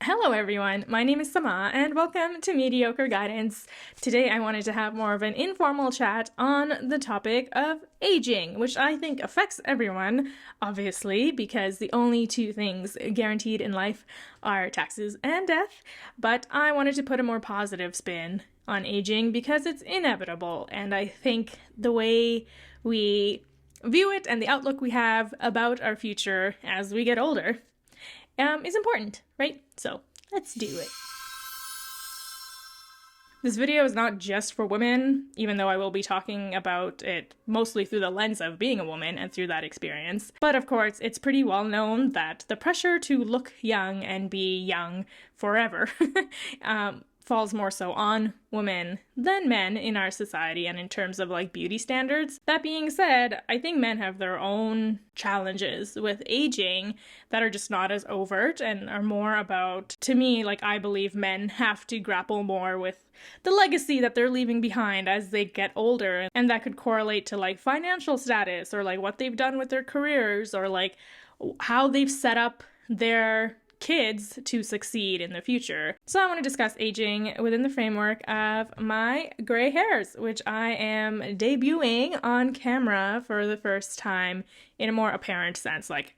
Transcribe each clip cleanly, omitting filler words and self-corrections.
Hello everyone, my name is Sama and welcome to Mediocre Guidance. Today I wanted to have more of an informal chat on the topic of aging, which I think affects everyone, obviously, because the only two things guaranteed in life are taxes and death, but I wanted to put a more positive spin on aging because it's inevitable, and I think the way we view it and the outlook we have about our future as we get older is important, right? So let's do it. This video is not just for women, even though I will be talking about it mostly through the lens of being a woman and through that experience. But of course, it's pretty well known that the pressure to look young and be young forever falls more so on women than men in our society and in terms of like beauty standards. That being said, I think men have their own challenges with aging that are just not as overt and are more about, to me, like I believe men have to grapple more with the legacy that they're leaving behind as they get older, and that could correlate to like financial status or like what they've done with their careers or like how they've set up their kids to succeed in the future. So I want to discuss aging within the framework of my gray hairs, which I am debuting on camera for the first time in a more apparent sense. Like,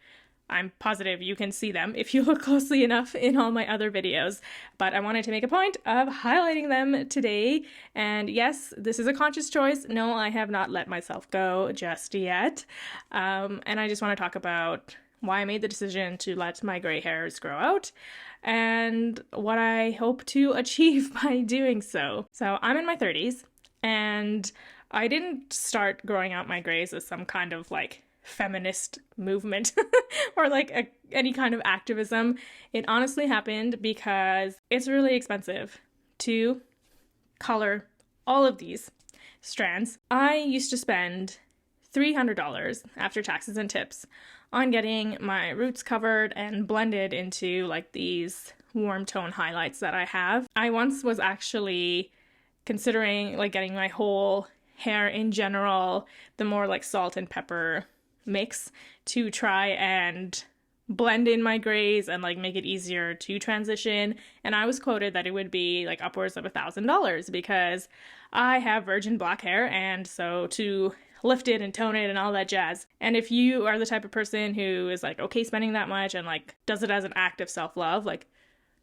I'm positive you can see them if you look closely enough in all my other videos, but I wanted to make a point of highlighting them today. And yes, this is a conscious choice. No, I have not let myself go just yet. And I just want to talk about why I made the decision to let my gray hairs grow out, and what I hope to achieve by doing so. So I'm in my 30s, and I didn't start growing out my grays as some kind of like feminist movement or like any kind of activism. It honestly happened because it's really expensive to color all of these strands. I used to spend $300 after taxes and tips on getting my roots covered and blended into like these warm tone highlights that I have. I once was actually considering like getting my whole hair in general, the more like salt and pepper mix, to try and blend in my grays and like make it easier to transition. And I was quoted that it would be like upwards of $1,000 because I have virgin black hair, and so to lift it and tone it and all that jazz. And if you are the type of person who is like okay spending that much and like does it as an act of self-love, like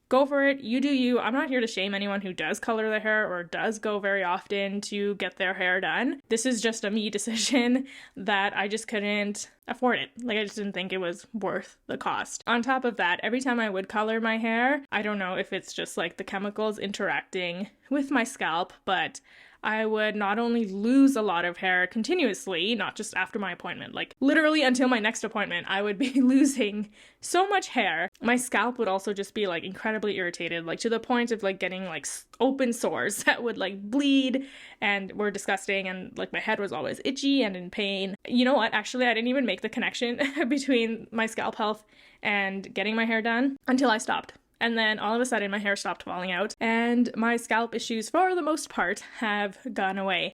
go for it, you do you. I'm not here to shame anyone who does color their hair or does go very often to get their hair done. This is just a me decision that I just couldn't afford it. Like, I just didn't think it was worth the cost. On top of that, every time I would color my hair, I don't know if it's just like the chemicals interacting with my scalp, but I would not only lose a lot of hair continuously, not just after my appointment, like literally until my next appointment, I would be losing so much hair. My scalp would also just be like incredibly irritated, like to the point of like getting like open sores that would like bleed and were disgusting, and like my head was always itchy and in pain. You know what? Actually, I didn't even make the connection between my scalp health and getting my hair done until I stopped. And then all of a sudden my hair stopped falling out and my scalp issues for the most part have gone away.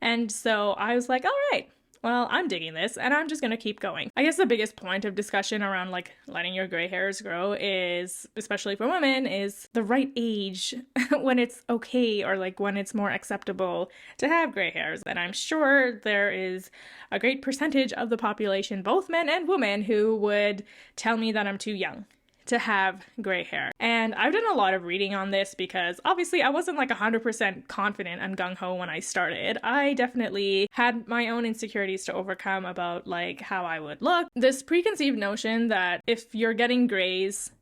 And so I was like, all right, well, I'm digging this and I'm just gonna keep going. I guess the biggest point of discussion around like letting your gray hairs grow is, especially for women, is the right age when it's okay or like when it's more acceptable to have gray hairs. And I'm sure there is a great percentage of the population, both men and women, who would tell me that I'm too young to have gray hair. And I've done a lot of reading on this because obviously I wasn't like 100% confident and gung-ho when I started. I definitely had my own insecurities to overcome about like how I would look. This preconceived notion that if you're getting grays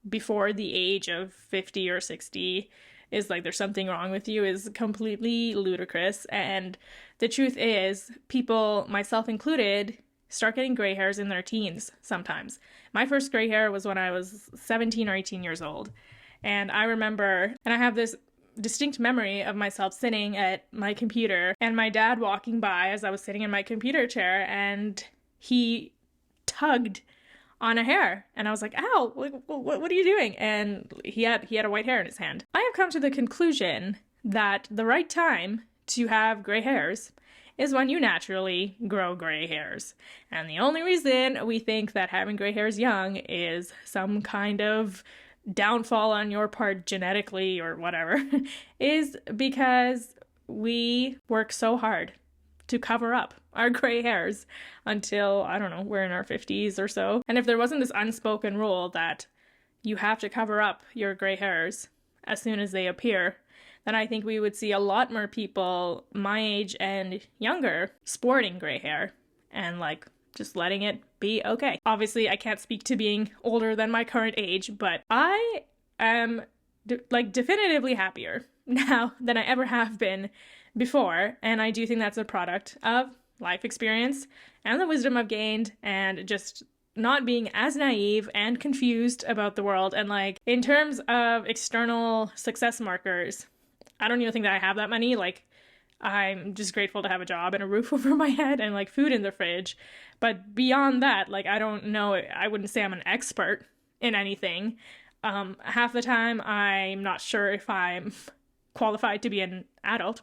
before the age of 50 or 60 is like there's something wrong with you is completely ludicrous. And the truth is, people, myself included, start getting gray hairs in their teens sometimes. My first gray hair was when I was 17 or 18 years old. And I remember, and I have this distinct memory of myself sitting at my computer and my dad walking by as I was sitting in my computer chair, and he tugged on a hair. And I was like, ow, what are you doing? And he had a white hair in his hand. I have come to the conclusion that the right time to have gray hairs is when you naturally grow gray hairs. And the only reason we think that having gray hairs young is some kind of downfall on your part genetically or whatever is because we work so hard to cover up our gray hairs until, I don't know, we're in our 50s or so. And if there wasn't this unspoken rule that you have to cover up your gray hairs as soon as they appear, then I think we would see a lot more people my age and younger sporting gray hair and like just letting it be okay. Obviously, I can't speak to being older than my current age, but I am definitively happier now than I ever have been before. And I do think that's a product of life experience and the wisdom I've gained and just not being as naive and confused about the world. And like in terms of external success markers, I don't even think that I have that many. Like I'm just grateful to have a job and a roof over my head and like food in the fridge. But beyond that, like I don't know, I wouldn't say I'm an expert in anything. Half the time I'm not sure if I'm qualified to be an adult,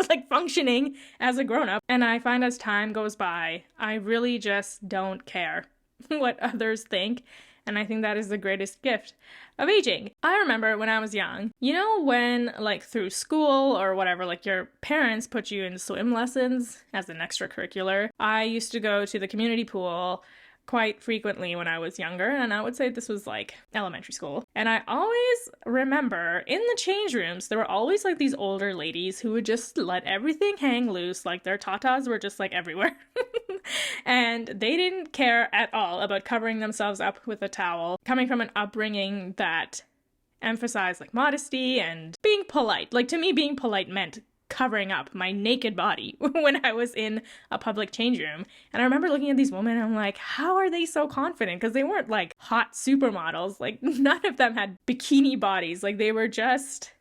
like functioning as a grown-up. And I find as time goes by, I really just don't care what others think. And I think that is the greatest gift of aging. I remember when I was young, you know, when like through school or whatever, like your parents put you in swim lessons as an extracurricular. I used to go to the community pool quite frequently when I was younger, and I would say this was like elementary school. And I always remember in the change rooms, there were always like these older ladies who would just let everything hang loose, like their tatas were just like everywhere. And they didn't care at all about covering themselves up with a towel, coming from an upbringing that emphasized like modesty and being polite. Like to me, being polite meant covering up my naked body when I was in a public change room. And I remember looking at these women and I'm like, how are they so confident? Because they weren't like hot supermodels. Like none of them had bikini bodies. Like they were just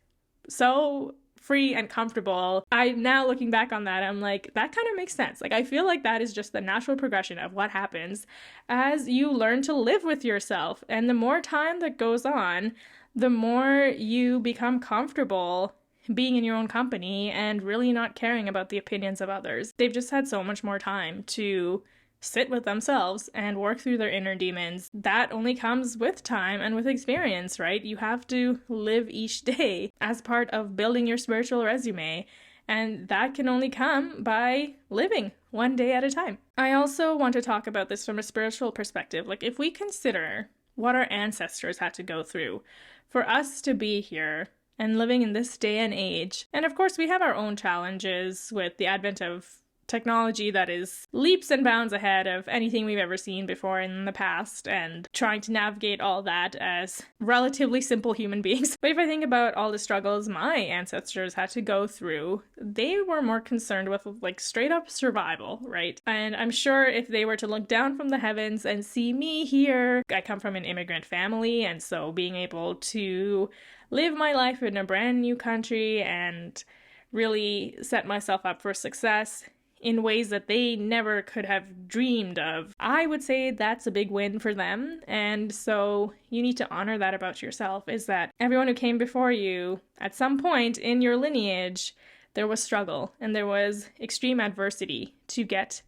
so free and comfortable. I now looking back on that, I'm like, that kind of makes sense. Like I feel like that is just the natural progression of what happens as you learn to live with yourself. And the more time that goes on, the more you become comfortable being in your own company and really not caring about the opinions of others. They've just had so much more time to sit with themselves and work through their inner demons. That only comes with time and with experience, right? You have to live each day as part of building your spiritual resume. And that can only come by living one day at a time. I also want to talk about this from a spiritual perspective. Like if we consider what our ancestors had to go through for us to be here and living in this day and age. And of course, we have our own challenges with the advent of technology that is leaps and bounds ahead of anything we've ever seen before in the past, and trying to navigate all that as relatively simple human beings. But if I think about all the struggles my ancestors had to go through, they were more concerned with like straight up survival, right? And I'm sure if they were to look down from the heavens and see me here, I come from an immigrant family, and so being able to live my life in a brand new country and really set myself up for success in ways that they never could have dreamed of, I would say that's a big win for them. And so you need to honor that about yourself, is that everyone who came before you, at some point in your lineage, there was struggle and there was extreme adversity to get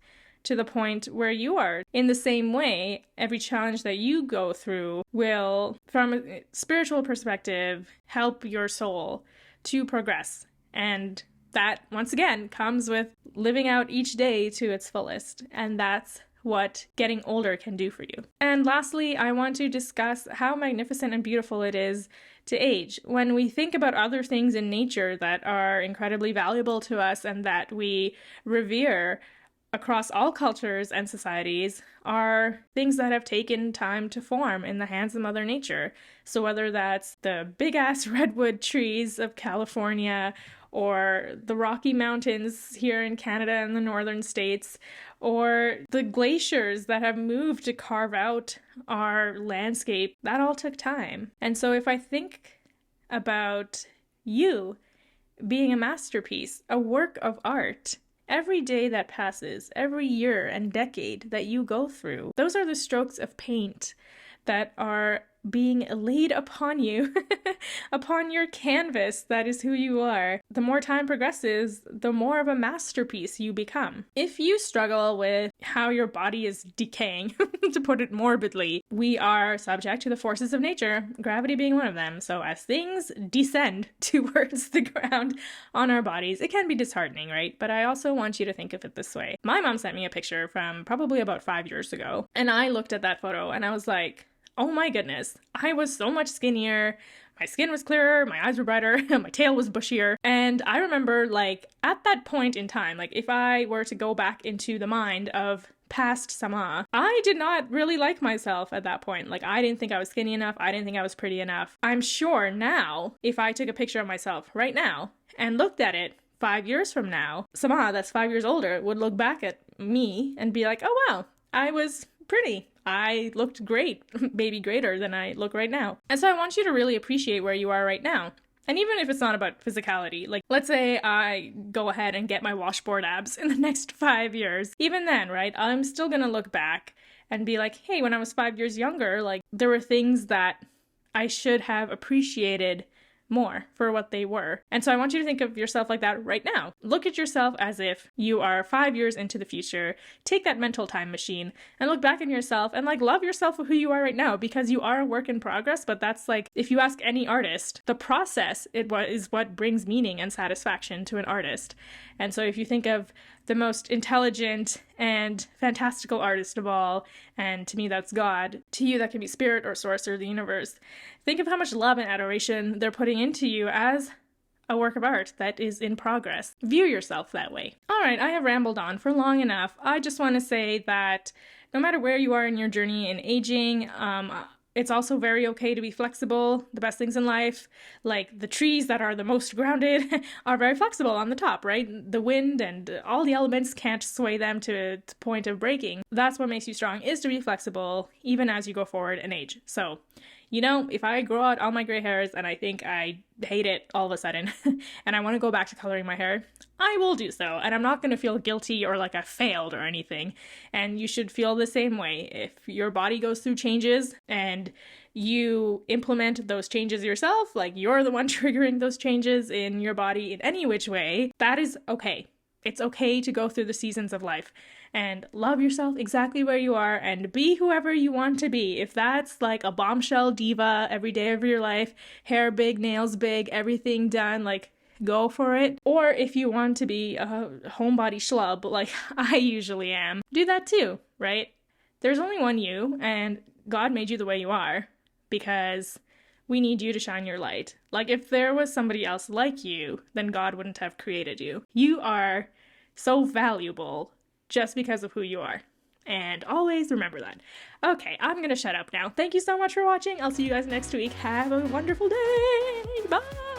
to the point where you are. In the same way, every challenge that you go through will, from a spiritual perspective, help your soul to progress. And that, once again, comes with living out each day to its fullest. And that's what getting older can do for you. And lastly, I want to discuss how magnificent and beautiful it is to age. When we think about other things in nature that are incredibly valuable to us and that we revere across all cultures and societies, are things that have taken time to form in the hands of Mother Nature. So whether that's the big-ass redwood trees of California, or the Rocky Mountains here in Canada and the northern states, or the glaciers that have moved to carve out our landscape, that all took time. And so if I think about you being a masterpiece, a work of art, every day that passes, every year and decade that you go through, those are the strokes of paint that are being laid upon you, upon your canvas that is who you are. The more time progresses, the more of a masterpiece you become. If you struggle with how your body is decaying, to put it morbidly, we are subject to the forces of nature, gravity being one of them. So as things descend towards the ground on our bodies, it can be disheartening, right? But I also want you to think of it this way. My mom sent me a picture from probably about 5 years ago, and I looked at that photo and I was like, oh my goodness, I was so much skinnier. My skin was clearer, my eyes were brighter, my tail was bushier. And I remember, like, at that point in time, like, if I were to go back into the mind of past Sama, I did not really like myself at that point. Like, I didn't think I was skinny enough. I didn't think I was pretty enough. I'm sure now, if I took a picture of myself right now and looked at it 5 years from now, Sama, that's 5 years older, would look back at me and be like, oh wow, I was pretty. I looked great, maybe greater than I look right now. And so I want you to really appreciate where you are right now. And even if it's not about physicality, like let's say I go ahead and get my washboard abs in the next 5 years, even then, right, I'm still gonna look back and be like, hey, when I was 5 years younger, like there were things that I should have appreciated more for what they were. And so I want you to think of yourself like that right now. Look at yourself as if you are 5 years into the future. Take that mental time machine and look back at yourself and like love yourself for who you are right now, because you are a work in progress. But that's like, if you ask any artist, the process is what brings meaning and satisfaction to an artist. And so if you think of the most intelligent and fantastical artist of all, and to me that's God, to you that can be spirit or source or the universe, think of how much love and adoration they're putting into you as a work of art that is in progress. View yourself that way. All right, I have rambled on for long enough. I just want to say that no matter where you are in your journey in aging, it's also very okay to be flexible. The best things in life, like the trees that are the most grounded, are very flexible on the top, right? The wind and all the elements can't sway them to the point of breaking. That's what makes you strong, is to be flexible, even as you go forward in age. So, you know, if I grow out all my gray hairs and I think I hate it all of a sudden and I want to go back to coloring my hair, I will do so. And I'm not going to feel guilty or like I failed or anything. And you should feel the same way. If your body goes through changes and you implement those changes yourself, like you're the one triggering those changes in your body in any which way, that is okay. It's okay to go through the seasons of life and love yourself exactly where you are and be whoever you want to be. If that's like a bombshell diva every day of your life, hair big, nails big, everything done, like go for it. Or if you want to be a homebody schlub like I usually am, do that too, right? There's only one you, and God made you the way you are because we need you to shine your light. Like if there was somebody else like you, then God wouldn't have created you. You are so valuable just because of who you are. And always remember that. Okay, I'm gonna shut up now. Thank you so much for watching. I'll see you guys next week. Have a wonderful day. Bye!